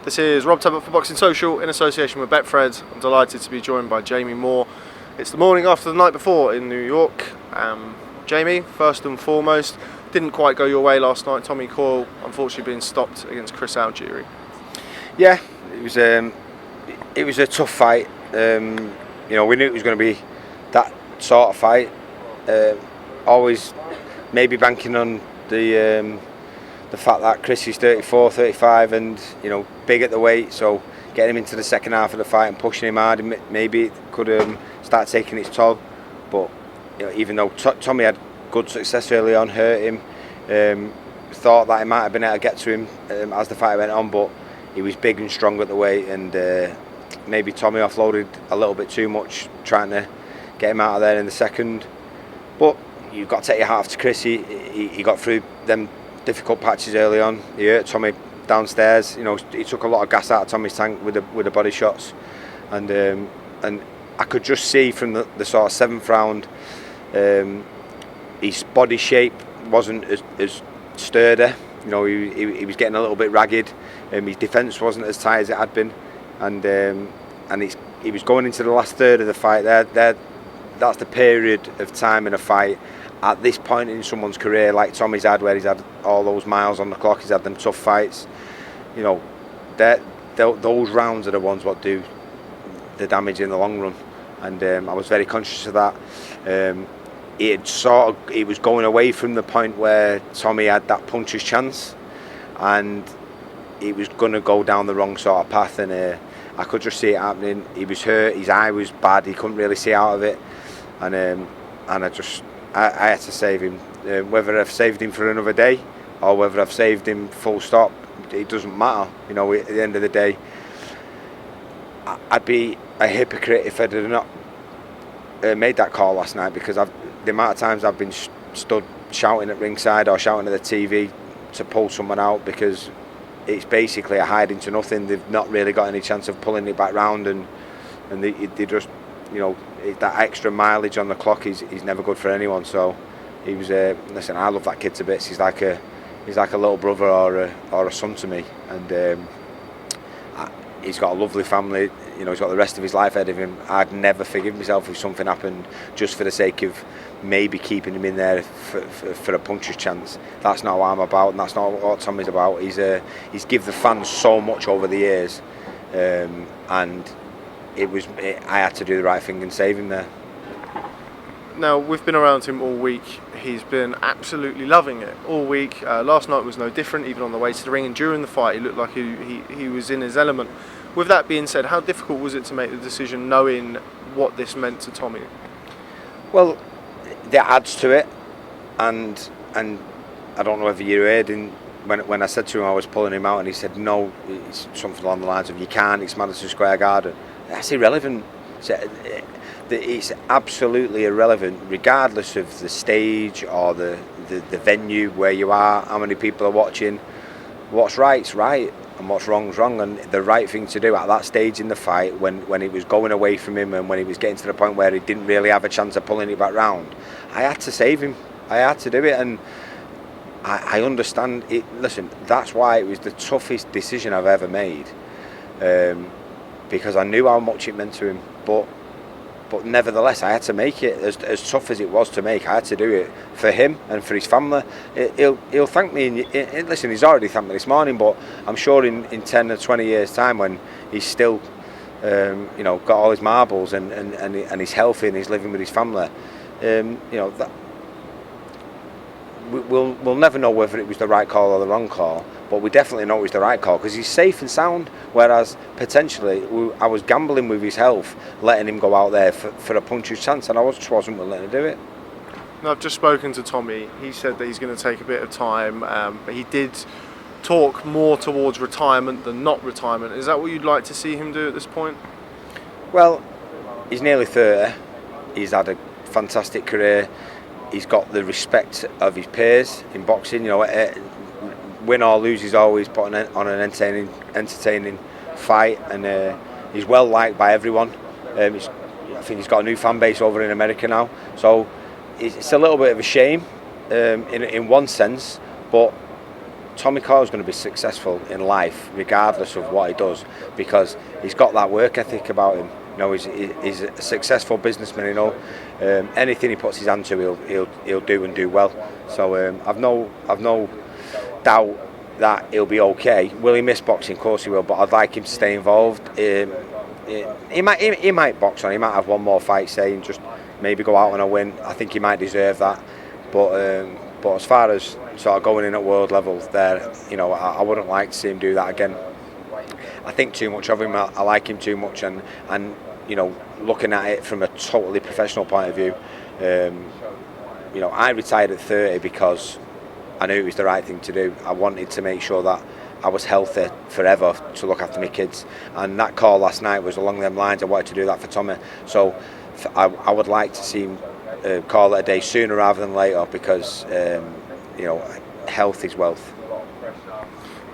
This is Rob Tabbert for Boxing Social in association with Betfred. I'm delighted to be joined by Jamie Moore. It's the morning after the night before in New York. Jamie, first and foremost, didn't quite go your way last night. Tommy Coyle unfortunately being stopped against Chris Algieri. Yeah, it was a tough fight. We knew it was going to be that sort of fight. Always maybe banking on the fact that Chris is 34, 35 and big at the weight, so getting him into the second half of the fight and pushing him hard, maybe it could start taking its toll. But even though Tommy had good success early on, hurt him, thought that he might have been able to get to him as the fight went on, but he was big and strong at the weight, and maybe Tommy offloaded a little bit too much trying to get him out of there in the second. But you've got to take your hat off to Chris. He got through them difficult patches early on. He hurt Tommy downstairs. He took a lot of gas out of Tommy's tank with the body shots, and I could just see from the sort of seventh round, his body shape wasn't as sturdy. He was getting a little bit ragged. His defence wasn't as tight as it had been, and he was going into the last third of the fight. That's the period of time in a fight at this point in someone's career, like Tommy's had, where he's had all those miles on the clock, he's had them tough fights. Those rounds are the ones what do the damage in the long run, and I was very conscious of that. It was going away from the point where Tommy had that puncher's chance, and he was going to go down the wrong sort of path, and I could just see it happening. He was hurt, his eye was bad, he couldn't really see out of it, and I had to save him. Whether I've saved him for another day or whether I've saved him full stop, it doesn't matter. At the end of the day, I'd be a hypocrite if I did not made that call last night, because the amount of times I've been stood shouting at ringside or shouting at the TV to pull someone out, because it's basically a hiding to nothing. They've not really got any chance of pulling it back round, and they just, that extra mileage on the clock is never good for anyone. So he was listen, I love that kid to bits. He's like a little brother or a son to me, and he's got a lovely family. He's got the rest of his life ahead of him. I'd never forgive myself if something happened just for the sake of maybe keeping him in there for a puncher's chance. That's not what I'm about, and that's not what Tommy's about. He's give the fans so much over the years, and I had to do the right thing and save him there. Now, we've been around him all week. He's been absolutely loving it all week. Last night was no different, even on the way to the ring, and during the fight he looked like he was in his element. With that being said, how difficult was it to make the decision knowing what this meant to Tommy? Well, that adds to it, and I don't know whether you heard when I said to him I was pulling him out, and he said no, it's something along the lines of, you can't, it's Madison Square Garden. That's irrelevant. It's absolutely irrelevant, regardless of the stage or the venue where you are, how many people are watching. What's right's right and what's wrong's wrong, and the right thing to do at that stage in the fight, when it was going away from him and when he was getting to the point where he didn't really have a chance of pulling it back round, I had to save him. I had to do it, and I understand it. Listen, that's why it was the toughest decision I've ever made, because I knew how much it meant to him, but nevertheless I had to make it. As tough as it was to make, I had to do it for him and for his family. He'll thank me, listen, he's already thanked me this morning, but I'm sure in 10 or 20 years time, when he's still got all his marbles and he's healthy and he's living with his family, that we'll never know whether it was the right call or the wrong call, but we definitely know it was the right call, because he's safe and sound, whereas potentially I was gambling with his health, letting him go out there for a puncher's chance, and I just wasn't willing to do it. Now, I've just spoken to Tommy. He said that he's going to take a bit of time, but he did talk more towards retirement than not retirement. Is that what you'd like to see him do at this point? Well, he's nearly 30. He's had a fantastic career. He's got the respect of his peers in boxing. Win or lose, he's always put on an entertaining fight, and he's well liked by everyone. I think he's got a new fan base over in America now, so it's a little bit of a shame in one sense, but Tommy Coyle is going to be successful in life regardless of what he does, because he's got that work ethic about him. He's a successful businessman. Anything he puts his hand to, he'll do and do well. So I've no doubt that he'll be okay. Will he miss boxing? Of course he will, but I'd like him to stay involved. He might box on. He might have one more fight, say, and just maybe go out on a win. I think he might deserve that. But as far as sort of going in at world level, there, I wouldn't like to see him do that again. I think too much of him. I like him too much, and looking at it from a totally professional point of view, I retired at 30 because I knew it was the right thing to do. I wanted to make sure that I was healthy forever to look after my kids, and that call last night was along them lines. I wanted to do that for Tommy, so I would like to see him call it a day sooner rather than later, because health is wealth.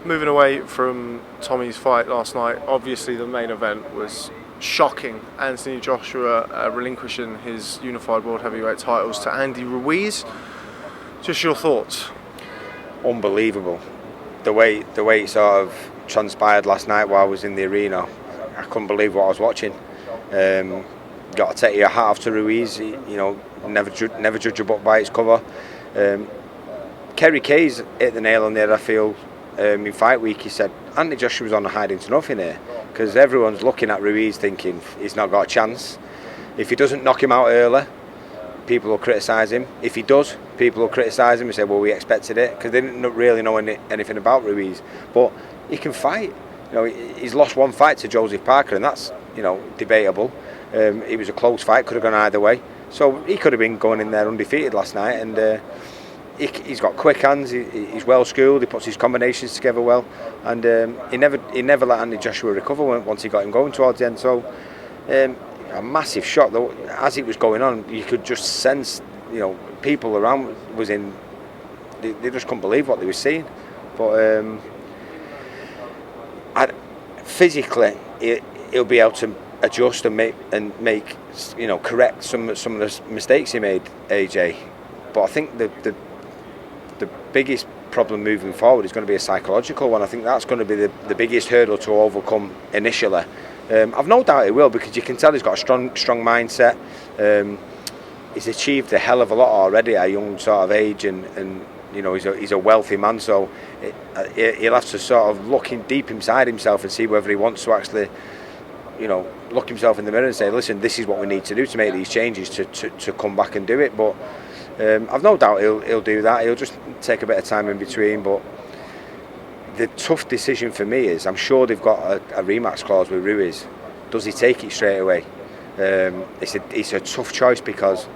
Moving away from Tommy's fight last night, obviously the main event was shocking. Anthony Joshua relinquishing his unified world heavyweight titles to Andy Ruiz. Just your thoughts? Unbelievable. The way it sort of transpired last night while I was in the arena, I couldn't believe what I was watching. Got to take your hat off to Ruiz. Never judge a book by its cover. Kerry Kay's hit the nail on the head, I feel. In fight week, he said Andy Joshua was on a hiding to nothing here, because everyone's looking at Ruiz thinking he's not got a chance. If he doesn't knock him out early, people will criticise him. If he does, people will criticise him and say, well, we expected it, because they didn't really know anything about Ruiz. But he can fight. He's lost one fight to Joseph Parker, and that's debatable. It was a close fight, could have gone either way. So he could have been going in there undefeated last night, and he's got quick hands. He's well schooled. He puts his combinations together well, and he never let Andy Joshua recover once he got him going towards the end. So a massive shock though. As it was going on, you could just sense people around was in. They just couldn't believe what they were seeing. But physically, he'll be able to adjust and make correct some of the mistakes he made, AJ. But I think the biggest problem moving forward is going to be a psychological one. I think that's going to be the biggest hurdle to overcome initially. I've no doubt he will, because you can tell he's got a strong mindset. He's achieved a hell of a lot already at a young sort of age, and he's a wealthy man. So he'll have to sort of look deep inside himself and see whether he wants to actually look himself in the mirror and say, listen, this is what we need to do to make these changes to come back and do it. But I've no doubt he'll do that. He'll just take a bit of time in between. But the tough decision for me is, I'm sure they've got a rematch clause with Ruiz. Does he take it straight away? It's a tough choice, because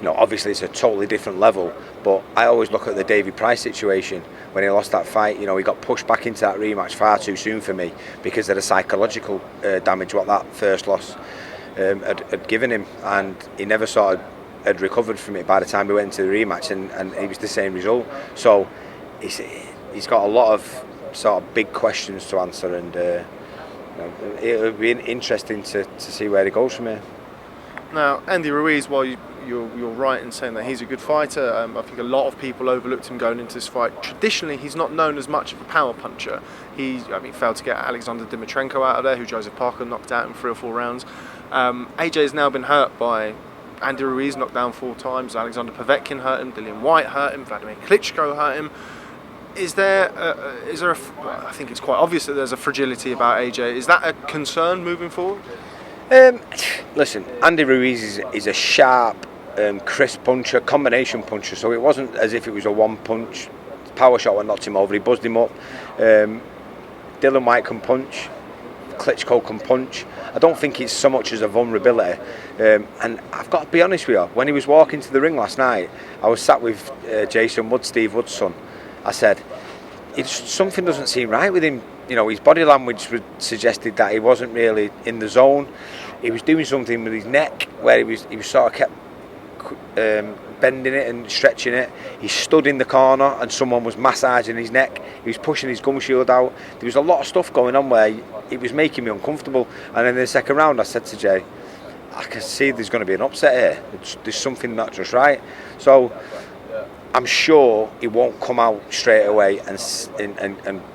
obviously it's a totally different level. But I always look at the David Price situation when he lost that fight. He got pushed back into that rematch far too soon for me, because of the psychological damage what that first loss had given him, and he never sort of had recovered from it by the time he went into the rematch, and it was the same result. So he's got a lot of sort of big questions to answer, and it'll be interesting to see where he goes from here. Now, Andy Ruiz, while you're right in saying that he's a good fighter, I think a lot of people overlooked him going into this fight. Traditionally, he's not known as much of a power puncher. He failed to get Alexander Dimitrenko out of there, who Joseph Parker knocked out in 3 or 4 rounds. AJ has now been hurt by Andy Ruiz, knocked down 4 times. Alexander Povetkin hurt him. Dillian White hurt him. Vladimir Klitschko hurt him. Is there I think it's quite obvious that there's a fragility about AJ. Is that a concern moving forward? Listen, Andy Ruiz is a sharp, crisp puncher, combination puncher. So it wasn't as if it was a one-punch power shot that knocked him over. He buzzed him up. Dillian White can punch. Klitschko can punch. I don't think it's so much as a vulnerability. And I've got to be honest with you, when he was walking to the ring last night, I was sat with Jason Wood, Steve Wood's son. I said, something doesn't seem right with him. His body language suggested that he wasn't really in the zone. He was doing something with his neck where he was sort of kept bending it and stretching it. He stood in the corner and someone was massaging his neck. He was pushing his gum shield out. There was a lot of stuff going on where it was making me uncomfortable. And then in the second round, I said to Jay, I can see there's going to be an upset here. There's something not just right. So I'm sure he won't come out straight away and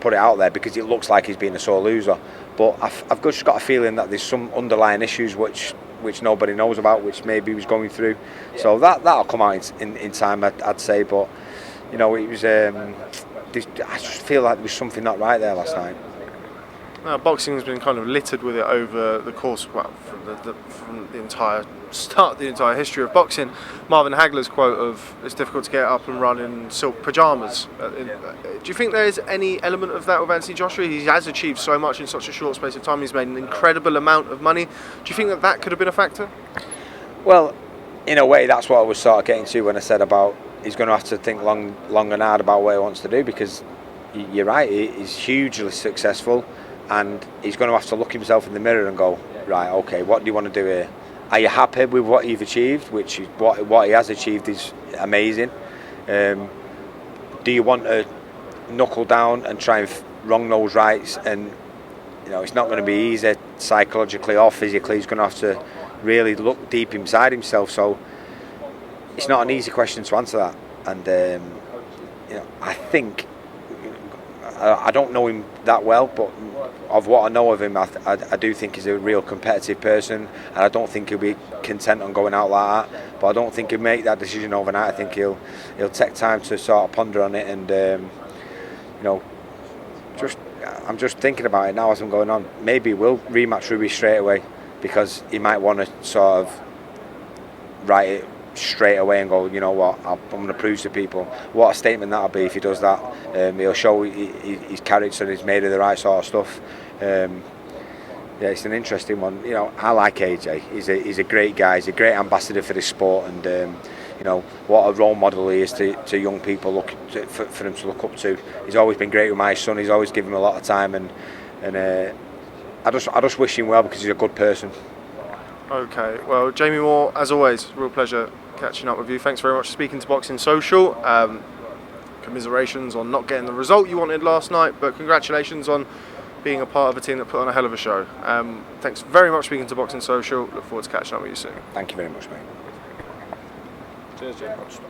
put it out there because it looks like he's been a sore loser. But I've just got a feeling that there's some underlying issues which nobody knows about, which maybe he was going through. So that'll come out in time, I'd say. But you know, it was. I just feel like there was something not right there last night. Boxing has been kind of littered with it over the course, from the entire start, the entire history of boxing. Marvin Hagler's quote of "It's difficult to get up and run in silk pajamas." Do you think there is any element of that with Anthony Joshua? He has achieved so much in such a short space of time. He's made an incredible amount of money. Do you think that could have been a factor? Well, in a way, that's what I was sort of getting to when I said about he's going to have to think long and hard about what he wants to do, because you're right, he's hugely successful. And he's going to have to look himself in the mirror and go, right, okay, what do you want to do here? Are you happy with what you've achieved? Which is what he has achieved is amazing. Do you want to knuckle down and try and wrong those rights? And you know, it's not going to be easy psychologically or physically. He's going to have to really look deep inside himself. So it's not an easy question to answer that. And you know, I think I don't know him that well, but of what I know of him, I do think he's a real competitive person, and I don't think he'll be content on going out like that. But I don't think he'll make that decision overnight. I think he'll take time to sort of ponder on it, and you know, I'm just thinking about it now as I'm going on. Maybe he will rematch Ruiz straight away, because he might want to sort of write it straight away and go, you know what, I'm going to prove to people. What a statement that'll be if he does that. He'll show his character and he's made of the right sort of stuff. Yeah, it's an interesting one. You know, I like AJ. He's a great guy. He's a great ambassador for this sport, and you know what a role model he is to young people for them to look up to. He's always been great with my son. He's always given him a lot of time, and I just wish him well, because he's a good person. Okay, well, Jamie Moore, as always, real pleasure catching up with you. Thanks very much for speaking to Boxing Social. Commiserations on not getting the result you wanted last night, but congratulations on being a part of a team that put on a hell of a show. Thanks very much for speaking to Boxing Social. Look forward to catching up with you soon. Thank you very much, mate. Cheers, James.